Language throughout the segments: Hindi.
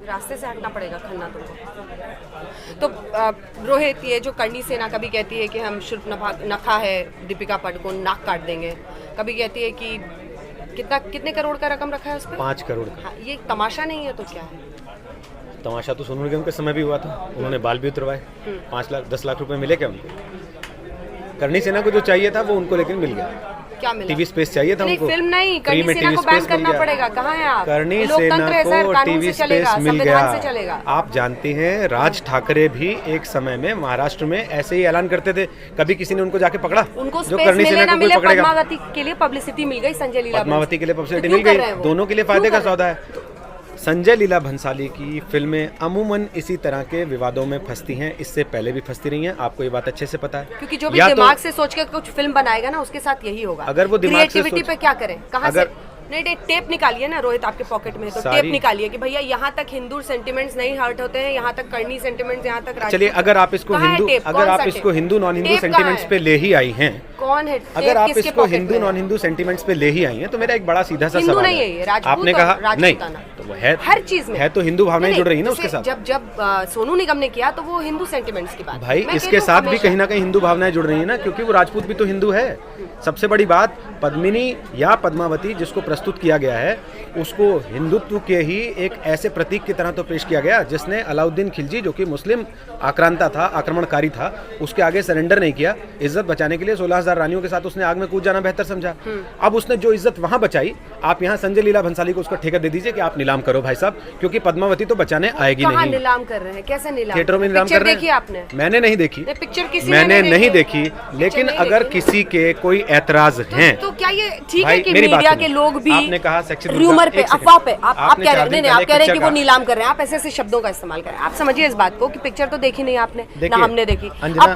रास्ते से हटना पड़ेगा खन्ना तुमको। तो रोहित, ये जो करणी सेना कभी कहती है कि हम शुल्क नखा है दीपिका पादुकोण नाक काट देंगे, कभी कहती है कि कितने करोड़ का रकम रखा है उस पर? 5 करोड़। हाँ, ये तमाशा नहीं है तो क्या है? तमाशा तो सोनू निगम के समय भी हुआ था, उन्होंने बाल भी उतरवाए। 5 लाख 10 लाख रुपए मिले क्या उनको? करणी सेना को जो चाहिए था वो उनको लेकिन मिल गया। क्या मिला? टीवी स्पेस चाहिए था उनको। फिल्म नहीं, करणी सेना को बैन करना पड़ेगा। कहाँ है आप? करणी सेना को टीवी स्पेस मिल गया। आप जानते हैं राज ठाकरे भी एक समय में महाराष्ट्र में ऐसे ही ऐलान करते थे, कभी किसी ने उनको जाके पकड़ा? उनको जो करणी सेना को कोई पकड़ेगा। पद्मावती के लिए पब्लिसिटी मिल गई, संजय लीला पद्मावती के लिए पब्लिसिटी मिल गई, दोनों के लिए फायदे का सौदा है। संजय लीला भंसाली की फिल्में अमूमन इसी तरह के विवादों में फंसती हैं, इससे पहले भी फंसती रही हैं, आपको ये बात अच्छे से पता है। क्योंकि जो भी दिमाग से सोच के कुछ फिल्म बनाएगा ना, उसके साथ यही होगा। अगर वो दिमाग से क्रिएटिविटी पे क्या करें, कहाँ से? नहीं, टेप निकालिए ना रोहित, आपके पॉकेट में तो टेप निकालिए कि भैया यहाँ तक हिंदू सेंटिमेंट्स नहीं हर्ट होते हैं, यहाँ तक करनी सेंटिमेंट्स, यहाँ तक। चलिए, अगर आप इसको हिंदू नॉन हिंदू सेंटिमेंट्स पे ले ही आई हैं, कौन है? अगर आप इसको हिंदू नॉन हिंदू सेंटिमेंट्स पे ले ही आई हैं, तो मेरा एक बड़ा सीधा सा सवाल है। आपने कहा नहीं, तो वो है हर चीज में है, तो हिंदू भावनाएं जुड़ रही है ना उसके साथ। जब सोनू निगम ने किया तो वो हिंदू सेंटिमेंट्स की बात, भाई इसके साथ भी कहीं ना कहीं हिंदू भावनाएं जुड़ रही है ना, क्योंकि वो राजपूत भी तो हिंदू है। सबसे बड़ी बात, पद्मिनी या पद्मावती जिसको प्रस्तुत किया गया है, उसको हिंदुत्व के ही एक ऐसे प्रतीक की तरह तो पेश किया गया जिसने अलाउद्दीन खिलजी, जो कि मुस्लिम आक्रांता था, आक्रमणकारी था, उसके आगे सरेंडर नहीं किया। इज्जत बचाने के लिए 16,000 रानियों के साथ उसने आग में कूद जाना बेहतर समझा। अब उसने जो इज्जत वहां बचाई, आप यहाँ संजय लीला भंसाली को उसका ठेका दे दीजिए कि आप नीलाम करो भाई साहब, क्योंकि पद्मावती तो बचाने आएगी नहीं। नीलाम कर रहे हैं? कैसे नीलाम? थिएटरों में नीलाम कर रहे हैं। आपने? मैंने नहीं देखी पिक्चर, किसी मैंने नहीं देखी, लेकिन अगर किसी के कोई ऐतराज हैं तो क्या ये ठीक है कि मीडिया के लोग भी? आपने कहा र्यूमर पे, अफवाह पे आप कह रहे हैं, आप कह रहे हैं कि वो नीलाम कर रहे हैं, आप ऐसे ऐसे शब्दों का इस्तेमाल कर रहे हैं। आप समझिए इस बात को कि पिक्चर तो देखी नहीं आपने, ना हमने देखी। अब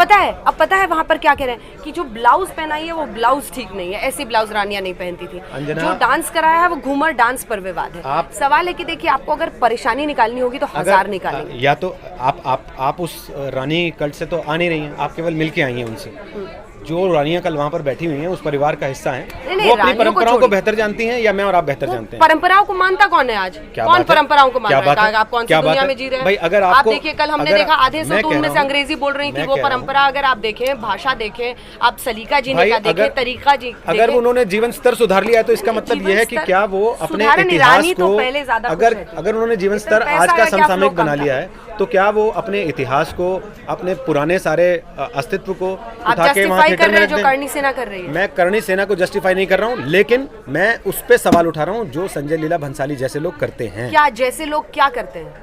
पता है वहाँ पर क्या कह रहे हैं कि जो ब्लाउज पहनाई है वो ब्लाउज ठीक नहीं है, ऐसी ब्लाउज रानियां नहीं पहनती थी। जो डांस कराया है वो घूमर डांस पर विवाद है। सवाल है कि देखिए, आपको अगर परेशानी निकालनी होगी तो 1000 निकालेंगे। या तो आप उस रानी कल्ट से तो आ नहीं रही हैं, आप केवल मिलके आई हैं उनसे। जो रानियां कल वहाँ पर बैठी हुई हैं उस परिवार का हिस्सा हैं, वो अपनी परंपराओं को बेहतर जानती हैं, या मैं और आप बेहतर जानते हैं? परंपराओं को मानता कौन है आज? कौन परंपराओं को मानता है? आप कौन सी दुनिया में जी रहे हैं भाई? अगर आप देखिए, कल हमने देखा आधे से तो उनमें से अंग्रेजी बोल रही थी। वो परंपरा अगर आप देखें, भाषा देखें, आप सलीका जीने का देखें, तरीका जी, अगर उन्होंने जीवन स्तर सुधार लिया है तो इसका मतलब यह है कि क्या वो अपने इतिहास को, अगर उन्होंने जीवन स्तर आज का समसामयिक बना लिया है, तो क्या वो अपने इतिहास को, अपने पुराने सारे अस्तित्व को उठा के वहाँ थिएटर में रख दें? करणी सेना कर रही है। मैं करणी सेना को जस्टिफाई नहीं कर रहा हूँ, लेकिन मैं उस पे सवाल उठा रहा हूँ जो संजय लीला भंसाली जैसे लोग करते हैं। क्या जैसे लोग क्या करते हैं?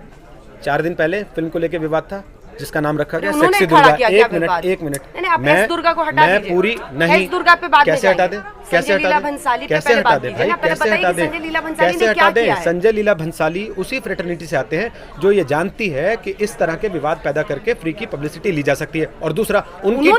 4 दिन पहले फिल्म को लेकर विवाद था, जिसका नाम रखा गया सेक्सी दुर्गा। एक मिनट मैं दुर्गा को हटा दीजिए। पूरी नहीं, दुर्गा पे बात कैसे हटा दे? कैसे हटा दे भाई? कैसे हटा दे? कैसे हटा दे? संजय लीला भंसाली उसी फ्रेटर्निटी से आते हैं जो ये जानती है कि इस तरह के विवाद पैदा करके फ्री की पब्लिसिटी ली जा सकती है। और दूसरा, उनकी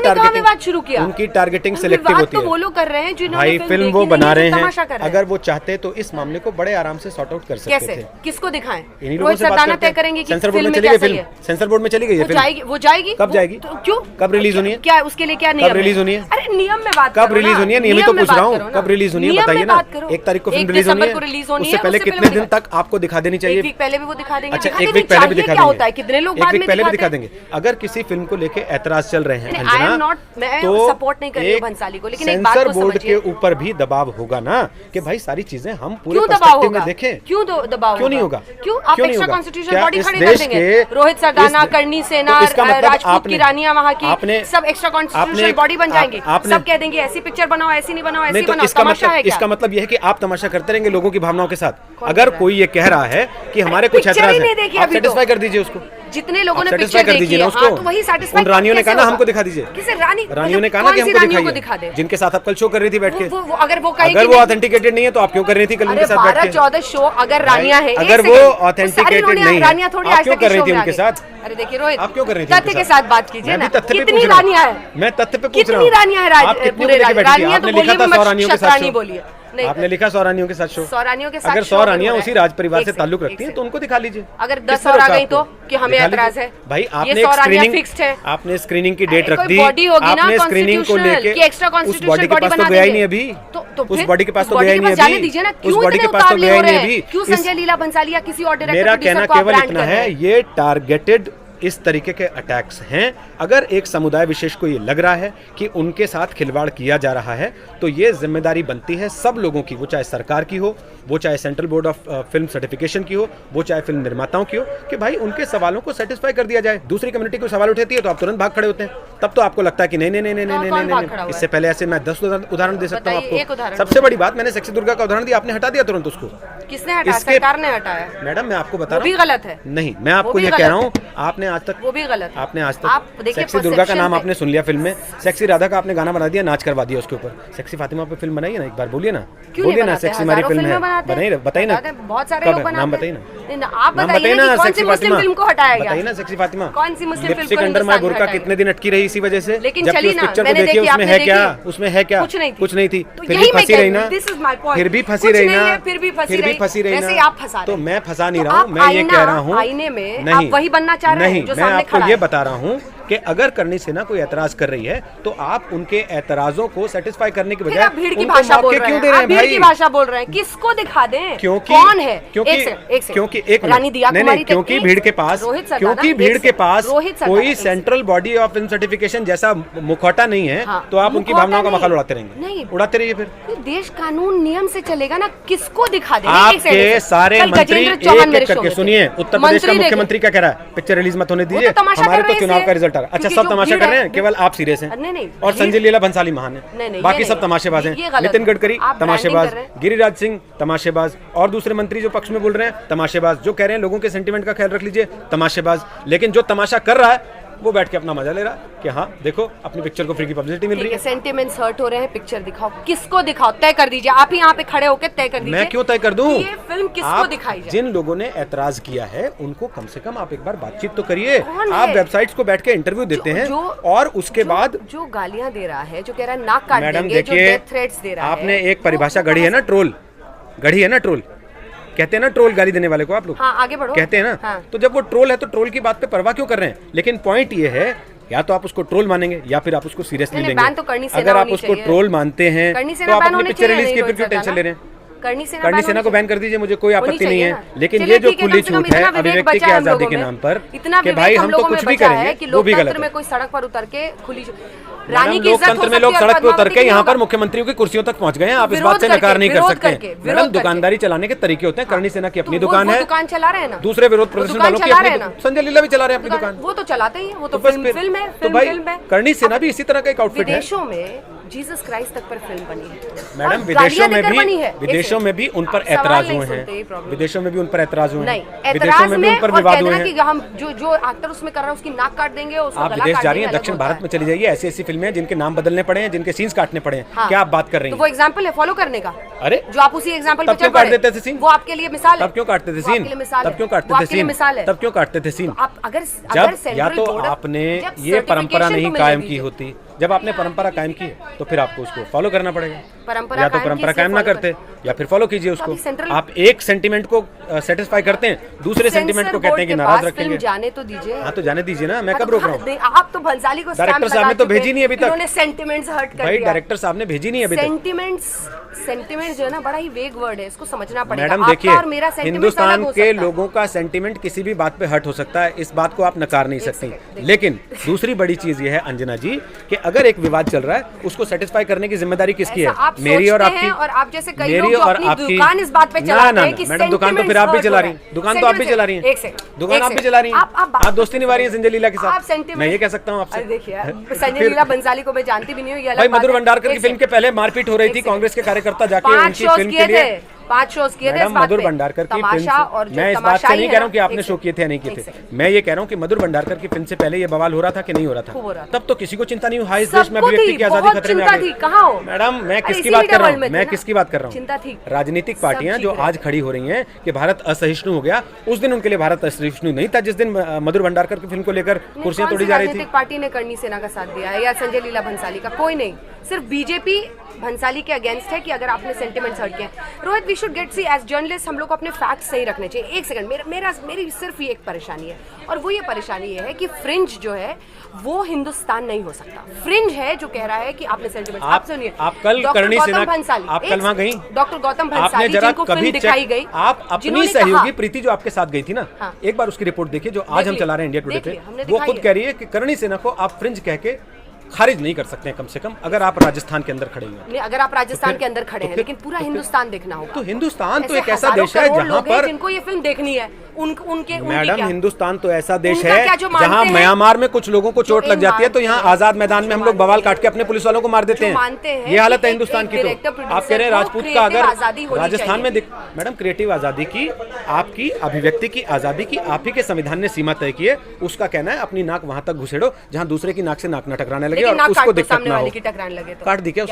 टारगेटिंग सिलेक्टिव होती है। वो लोग कर रहे हैं जिन्होंने भाई फिल्म वो बना रहे हैं, अगर वो चाहते तो इस मामले को बड़े आराम से सॉर्ट आउट कर सकते थे। किसको दिखाएं? रोहित सरदाना तय करेंगे कि सेंसर बोर्ड में चली गई फिल्म, सेंसर बोर्ड में चली गई वो जाएगी। कब जाएगी? क्यों? कब रिलीज होनी है? क्या उसके लिए क्या नियम? कब रिलीज होनी है? अरे नियम में बात कब रिलीज होनी है? नियम तो पूछ रहा हूँ, कब रिलीज होनी है बताइए ना। 1 तारीख को फिल्म रिलीज होनी है, उससे पहले कितने दिन तक आपको दिखा देनी चाहिए? 1 वीक पहले भी वो दिखा देंगे। अच्छा, 1 वीक पहले भी दिखा देंगे। कितने लोग 1 वीक पहले भी दिखा देंगे। अगर किसी फिल्म को लेके ऐतराज चल रहे हैं अंजना, तो सपोर्ट नहीं कर रही हूं भंसाली को, लेकिन एक बात सेंसर बोर्ड के ऊपर भी दबाव होगा ना कि भाई सारी चीजें हम पूरे पर्सपेक्टिव में देखें। क्यों दबाव? क्यों नहीं होगा? क्यों आप एक्स्ट्रा कॉन्स्टिट्यूशनल बॉडी खड़ी कर देंगे? रोहित सरदाना, करणी सेना, राजपूत की रानियां वहाँ की सब एक्स्ट्रा कॉन्स्टिट्यूशनल बॉडी बन जाएंगे। सब कह देंगे ऐसी पिक्चर बनाओ, ऐसी नहीं बनाओ, ऐसी बनाओ। तमाशा है क्या? इसका मतलब यह है कि आप तमाशा करते रहेंगे लोगों की भावनाओं के साथ। अगर कोई ये कह रहा है कि हमारे कुछ ऐतराज है, आप सेटिस्फाई कर दीजिए उसको। जितने लोगों ने पिक्चर देखी है, हाँ, तो वही सैटिस्फाई। उन रानियों ने कहा ना हमको दिखा दीजिए। किसे रानियों ने कहा ना कि हमको दिखाइए, जिनके साथ आप कल शो कर रही थी बैठ के। अगर वो ऑथेंटिकेटेड नहीं है तो आप क्यों कर रही थी कल उनके साथ बैठ के? 12-14 शो अगर रानियां हैं, अगर वो ऑथेंटिकेटेड नहीं है, आप क्यों कर रही थी उनके साथ? अरे देखिए रोहित, आप क्यों कर रही थी? तथ्य के साथ बात कीजिए ना। कितनी रानियां हैं? मैं तथ्य पे पूछ रहा हूँ। कितनी रानियां हैं? आप कितनी रानियां तो बोलिए, मैं 100 रानियों के साथ बोलिए आपने लिखा 100 रानियों के साथ शो, 100 रानियों के साथ अगर 100 रानियां उसी राज परिवार से ताल्लुक रखती हैं तो उनको दिखा लीजिए। अगर 10 और आ गई तो कि हमें एतराज है भाई, आपने आपने स्क्रीनिंग की डेट रख दी, आपने स्क्रीनिंग को लेके उस बॉडी के पास तो गया ही नहीं अभी, उस बॉडी के पास तो गया ही नहीं अभी, उस बॉडी के पास तो गया ही नहीं अभी। क्यों संजय लीला भंसाली या किसी और डायरेक्टर मेरा कहना केवल इतना है, ये टारगेटेड इस तरीके के अटैक्स हैं। अगर एक समुदाय विशेष को ये लग रहा है कि उनके साथ खिलवाड़ किया जा रहा है तो ये जिम्मेदारी बनती है सब लोगों की, वो चाहे सरकार की हो, वो चाहे central board of film certification की हो, वो चाहे फिल्म निर्माताओं की हो, कि भाई उनके सवालों को सेटिस्फाई कर दिया जाए। दूसरी कम्युनिटी को सवाल उठाती है तो आप तुरंत भाग खड़े होते हैं, तब तो आपको लगता है कि नहीं नहीं नहीं नहीं नहीं नहीं नहीं। इससे पहले ऐसे मैं 10 उदाहरण दे सकता हूँ आपको। सबसे बड़ी बात, मैंने सेक्सी दुर्गा का उदाहरण दिया, आपने हटा दिया तुरंत उसको। किसने हटाया? सरकार ने हटाया। मैडम मैं आपको बता रहा हूँ, वो भी गलत है। नहीं, मैं आपको ये कह रहा हूँ, आपने आज तक, वो भी गलत, आपने आज तक सेक्सी दुर्गा का नाम आपने सुन लिया फिल्म में, सेक्सी राधा का आपने गाना बना दिया, नाच करवा दिया उसके ऊपर। सेक्सी फातिमा पे फिल्म बनाई है ना, एक बार बोलिए ना, बोलिए ना, सेक्सी हमारी फिल्म है, बनाई, बताइए ना, बहुत सारे लोग नाम बताइए ना, आप बताइए ना कौन सी मुस्लिम फिल्म को हटाया गया, बताइए ना सेक्सी फातिमा, कौन सी मुस्लिम फिल्म लिपस्टिक अंडर माय बुर्का कितने दिन अटकी रही इसी वजह से, लेकिन जबकि चली उस ना, पिक्चर को मैंने देखिए, देखी, उसमें है क्या, उसमें है क्या, कुछ नहीं थी, फिर भी फंसी रही ना, फिर भी फंसी रही ना, फिर भी फंसी रही ना, आप फंसा, तो मैं फंसा नहीं रहा हूँ, मैं ये कह रहा हूँ, आईने में आप वही बनना चाह रहे हैं जो सामने खड़ा है। मैं आपको ये बता रहा हूँ कि अगर करनी सेना कोई एतराज कर रही है तो आप उनके एतराजों को सेटिस्फाई करने के बजाय भीड़ की भाषा बोल रहे हैं, क्यों दे रहे हैं भाई? भीड़ की भाषा बोल रहे हैं, किसको दिखा दें? क्योंकि कौन है? क्योंकि रानी दिया कुमारी, क्योंकि भीड़ के पास, क्योंकि भीड़ के पास कोई central body of film certification जैसा मुखौटा नहीं है, तो आप उनकी भावनाओं का मखाल उड़ाते रहेंगे। नहीं, उड़ाते रहिए, फिर देश कानून नियम से चलेगा ना, किसको दिखा दें? आपके सारे मंत्री एक करके सुनिए, उत्तर प्रदेश का मुख्यमंत्री क्या कह रहा है, पिक्चर रिलीज मत होने दीजिए, हमारे तो चुनाव का रिजल्ट आ रहा है। अच्छा, सब तमाशा कर रहे हैं, केवल आप सीरियस हैं, नहीं, और संजय लीला भंसाली महान है, बाकी सब तमाशेबाज हैं। नितिन गडकरी तमाशेबाज, गिरिराज सिंह तमाशेबाज, और दूसरे मंत्री जो पक्ष में बोल रहे हैं तमाशेबाज, जो कह रहे हैं लोगों के सेंटीमेंट का ख्याल रख लीजिए तमाशेबाज, लेकिन जो तमाशा कर रहा है वो बैठ के अपना मजा ले रहा है कि हाँ देखो अपनी पिक्चर को फ्री की पब्लिसिटी मिल रही है। सेंटिमेंट्स हर्ट हो रहे हैं, पिक्चर दिखाओ, किसको दिखाओ, तय कर दीजिए। आप ही यहाँ पे खड़े होकर तय कर दीजिए। मैं क्यों तय कर दूं? ये फिल्म किसको दिखाई जाए? जिन लोगों ने ऐतराज किया है उनको कम से कम आप एक बार बातचीत तो करिए। आप वेबसाइट्स को बैठ के इंटरव्यू देते हैं और उसके बाद जो गालियां दे रहा है, जो कह रहा है नाक काट देंगे, जो डेथ थ्रेट्स दे रहा है, आपने एक परिभाषा गढ़ी है ना, ट्रोल गढ़ी है ना, ट्रोल कहते हैं ना, ट्रोल गाली देने वाले को आप लोग। हाँ, आगे बढ़ो। कहते हैं ना, हाँ। तो जब वो ट्रोल है तो ट्रोल की बात पे परवाह क्यों कर रहे हैं? लेकिन पॉइंट ये है, या तो आप उसको ट्रोल मानेंगे या फिर आप उसको सीरियसली लेंगे। तो अगर आप उसको ट्रोल मानते हैं तो आप अपनी पिक्चर रिलीज की फिर क्यों टेंशन ले रहे हैं? करनी सेना को बैन कर दीजिए, मुझे कोई आपत्ति नहीं है, लेकिन ये जो खुली छूट है अभिव्यक्ति की आजादी के नाम पर कि भाई हम तो कुछ भी करेंगे, वो भी गलत है। कोई सड़क पर उतर के खुली रानी की लोकतंत्र में लोग सड़क पे उतर के यहाँ पर मुख्यमंत्रियों की कुर्सियों तक पहुँच गए हैं, आप इस बात से नकार नहीं कर सकते। मैडम, दुकानदारी चलाने के तरीके होते हैं। करनी सेना की अपनी दुकान है, दुकान चला रहे हैं ना, दूसरे विरोध प्रदर्शन वालों की अपनी, संजय लीला भी चला रहे हैं अपनी दुकान, वो तो चलाते ही, वो तो फिल्म है। तो भाई करनी सेना भी इसी तरह का एक आउटफिट है। विदेशों में जीसस क्राइस्ट तक पर फिल्म बनी है मैडम, विदेशों में भी उन पर ऐतराज हुए हैं, विदेशों में भी उन पर ऐतराज हुए हैं, विदेशों में भी उन पर विवाद हुए हैं। हम जो एक्टर उसमें कर रहा है उसकी नाक काट देंगे, आप विदेश जा रही हैं, दक्षिण भारत में चली जाइए, ऐसी ऐसी फिल्में जिनके नाम बदलने पड़े हैं, जिनके सीन्स काटने पड़े हैं, क्या आप बात कर रही हैं? तो वो एग्जांपल है फॉलो करने का। अरे जो आप उसी एग्जांपल पे क्यों काट देते थे सीन? वो आपके लिए मिसाल है। तब क्यों काटते थे सीन? तब क्यों काटते थे सीन? तब क्यों काटते थे सीन? आप अगर जब या तो आपने ये परंपरा नहीं कायम की होती, जब आपने परंपरा कायम की तो फिर आपको उसको फॉलो करना पड़ेगा। या तो परंपरा कायम ना करते या फिर फॉलो कीजिए उसको। आप एक सेंटीमेंट को सेटिस्फाई करते हैं, दूसरे सेंटीमेंट को कहते हैं कि नाराज रखेंगे। जाने तो दीजिए। हाँ, तो जाने दीजिए ना, मैं कब रोक रहा हूँ? आप तो भंसाली को डायरेक्टर साहब ने तो भेजी नहीं अभी तक, उन्होंने सेंटिमेंट्स हर्ट कर दिया। भाई डायरेक्टर साहब ने भेजी नहीं अभी तक। सेंटिमेंट्स जो है ना, बड़ा ही वेग वर्ड है, इसको समझना पड़ेगा। मैडम देखिए, हिंदुस्तान के लोगों का सेंटीमेंट किसी भी बात पे हर्ट हो सकता है, इस बात को आप नकार नहीं सकती। लेकिन दूसरी बड़ी चीज ये है अंजना जी कि अगर एक विवाद चल रहा है उसको सेटिस्फाई करने की जिम्मेदारी किसकी है? मेरी और आपकी। और आप जैसे कई लोग जो अपनी दुकान इस बात पे चलाते हैं कि मैडम, दुकान तो फिर आप भी चला रही हैं, दुकान तो आप भी चला रही हैं, दुकान आप भी चला रही हैं, आप दोस्ती निभा रही हैं संजय लीला के साथ। मैं ये कह सकता हूँ आपसे। देखिए, संजय लीला भंसाली को मैं जानती भी नहीं हूँ। भाई मधुर भंडारकर की फिल्म के पहले मारपीट हो रही थी, कांग्रेस के कार्यकर्ता जाके उनकी फिल्म के लिए 5 शोज किए थे। मधुर भंडारकर की तमाशा और मैं इस बात से नहीं कह रहा हूँ कि आपने शो किए थे या नहीं किए थे, मैं ये कह रहा हूँ कि मधुर भंडारकर की फिल्म से पहले ये बवाल हो रहा था कि नहीं हो रहा था? तब तो किसी को चिंता नहीं हुई, इस देश में अभिव्यक्ति की आजादी खतरे में आ गई। मैडम मैं किसकी बात कर रहा हूँ, मैं किसकी बात कर रहा हूँ? चिंता थी। राजनीतिक पार्टियां जो आज खड़ी हो रही हैं कि भारत असहिष्णु हो गया, उस दिन उनके लिए भारत असहिष्णु नहीं था जिस दिन मधुर भंडारकर की फिल्म को लेकर कुर्सियां तोड़ी जा रही थी। राजनीतिक पार्टी ने करणी सेना का साथ दिया है या संजय लीला भंसाली का? कोई नहीं, सिर्फ बीजेपी भंसाली के अगेंस्ट है कि अगर आपने सेंटिमेंट्स हट किए। Rohit, we should get see as journalist हम लोग को अपने फैक्ट्स सही रखने चाहिए। एक सेकंड, मेरी सिर्फ ये एक परेशानी है, और वो ये परेशानी ये है कि फ्रिंज जो है वो हिंदुस्तान नहीं हो सकता। फ्रिंज है जो कह रहा है कि आपने सेंटिमेंट्स, आप सुनिए, आप कल करणी सेना, आप कल वहां गई, डॉक्टर गौतम भंसाली जिनको फिल्म दिखाई गई, आप अपनी सहयोगी प्रीति जो आपके साथ गई थी ना, एक बार उसकी रिपोर्ट देखिए जो आज हम चला रहे हैं इंडिया टुडे पे, वो खुद कह रही है कि करणी सेना को आप फ्रिंज कह के खारिज नहीं कर सकते हैं, कम से कम अगर आप राजस्थान के अंदर खड़े हैं। अगर आप राजस्थान के अंदर खड़े हैं, लेकिन पूरा हिंदुस्तान देखना होगा। तो हिंदुस्तान तो एक ऐसा देश है जहाँ पर जिनको ये फिल्म देखनी है, उनके मैडम हिंदुस्तान तो ऐसा देश है जहाँ म्यांमार में कुछ लोगों को चोट लग जाती है तो यहाँ आजाद मैदान में हम लोग बवाल काट के अपने पुलिस वालों को मार देते हैं। ये हालत है हिंदुस्तान की। तो आप कह रहे हैं राजपूत का अगर राजस्थान में, मैडम क्रिएटिव आजादी की, आपकी अभिव्यक्ति की आजादी की आप ही के संविधान ने सीमा तय की है। उसका कहना है अपनी नाक वहां तक घुसेड़ो जहाँ दूसरे की नाक से नाक न टकराने लगे और उसको दिक्कत ना हो। काट दी क्या?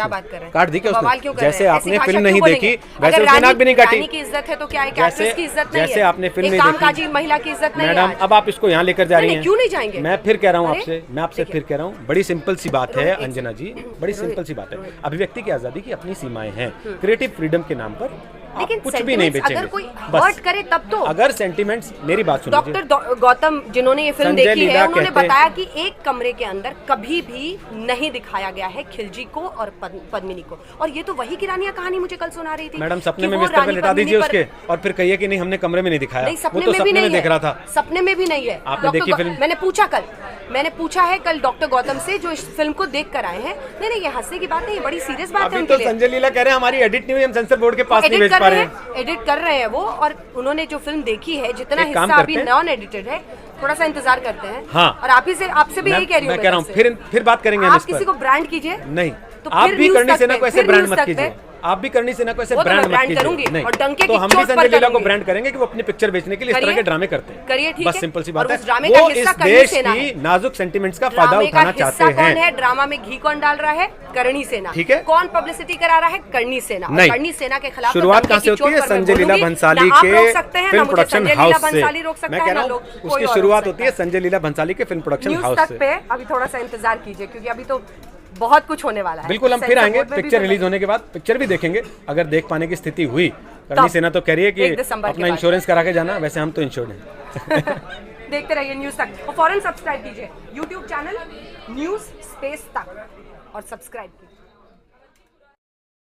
काट दी क्या? जैसे आपने फिल्म नहीं देखी वैसे उसकी नाक भी नहीं काटी। की इज्जत है तो क्या है, एक्ट्रेस की इज्जत नहीं है? जैसे आपने फिल्म नहीं देखी, महिला की इज्जत नहीं है। मैडम अब आप इसको यहाँ लेकर जा रही हैं, क्यों नहीं जाएंगे? मैं फिर कह रहा हूँ आपसे, मैं आपसे फिर कह रहा हूँ, बड़ी सिंपल सी बात है अंजना जी, बड़ी सिंपल सी बात है। अभिव्यक्ति की आजादी की अपनी सीमाएं हैं, क्रिएटिव फ्रीडम के नाम पर लेकिन कुछ भी नहीं बेचेंगे। अगर कोई हर्ट करे तब तो, अगर सेंटिमेंट्स, मेरी बात सुनिए, डॉक्टर गौतम जिन्होंने ये फिल्म देखी है उन्होंने बताया कि एक कमरे के अंदर कभी भी नहीं दिखाया गया है खिलजी को और पद्मिनी को। और ये तो वही किरानिया कहानी मुझे कल सुना रही थी। मैडम सपने में बिस्तर पे लिटा दीजिए उसके और फिर कहिए कि नहीं हमने कमरे में नहीं दिखाया। नहीं, सपने में भी नहीं देख रहा था, सपने में भी नहीं है। आपने देखी फिल्म? मैंने पूछा है कल डॉक्टर गौतम से जो इस फिल्म को देख कर आए हैं। नहीं, ये हंसने की बात नहीं, ये बड़ी सीरियस बात है उनके लिए। संजय लीला कह रहे हैं हमारी एडिट नहीं हुई, हम सेंसर बोर्ड के पास नहीं भेज पा रहे हैं। एडिट कर रहे हैं वो, और उन्होंने जो फिल्म देखी है जितना हिस्सा अभी नॉन एडिटेड है, थोड़ा सा इंतजार करते हैं। हाँ, और आपसे भी यही कह रही हूँ, मैं कह रहा हूँ फिर बात करेंगे। आप किसी को ब्रांड कीजिए नहीं, तो आप भी करणी सेना को ऐसे ब्रांड मत कीजिए, आप भी करणी सेना को ऐसे ब्रांड मत कीजिए। नहीं, तो हम भी संजय लीला को ब्रांड करेंगे कि वो अपनी पिक्चर बेचने के लिए इस तरह के ड्रामे करते हैं। करिए, ठीक है, बस सिंपल सी बात है। वो इस देश की नाजुक सेंटिमेंट्स का फायदा उठाना चाहते हैं। ड्रामा में घी कौन डाल रहा है? करणी सेना। ठीक है, कौन पब्लिसिटी करा रहा है? करणी सेना। करणी सेना के खिलाफ शुरुआत कहाँ से होती है? संजय लीला भंसाली के फिल्म प्रोडक्शन हाउस से। मैं कह रहा हूँ उसकी शुरुआत होती है संजय लीला भंसाली के फिल्म प्रोडक्शन हाउस से। अभी थोड़ा सा इंतजार कीजिए क्योंकि अभी तो बहुत कुछ होने वाला है। बिल्कुल, हम फिर आएंगे पिक्चर रिलीज होने के बाद, पिक्चर भी देखेंगे अगर देख पाने की स्थिति हुई। करणी सेना तो कह रही है कि अपना इंश्योरेंस करा के जाना, वैसे हम तो इंश्योर्ड हैं। देखते रहिए न्यूज तक और फौरन सब्सक्राइब कीजिए यूट्यूब चैनल न्यूज स्पेस तक और सब्सक्राइब कीजिए।